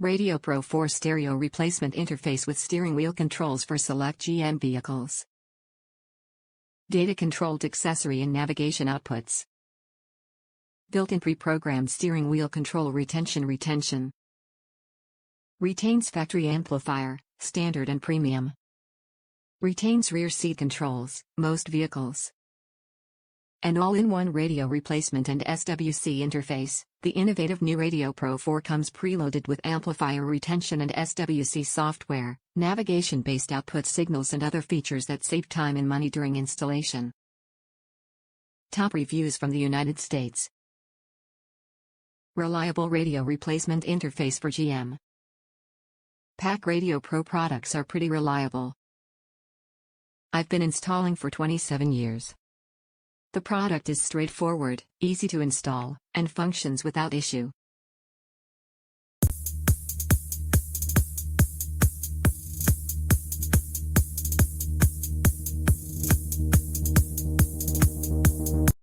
RadioPro 4 stereo replacement interface with steering wheel controls for select GM vehicles. Data-controlled accessory and navigation outputs. Built-in pre-programmed steering wheel control retention. Retains factory amplifier, standard and premium. Retains rear seat controls, most vehicles. An all-in-one radio replacement and SWC interface. The innovative new RadioPro 4 comes preloaded with amplifier retention and SWC software, navigation-based output signals and other features that save time and money during installation. Top reviews from the United States. Reliable radio replacement interface for GM. PAC RadioPro products are pretty reliable. I've been installing for 27 years. The product is straightforward, easy to install, and functions without issue.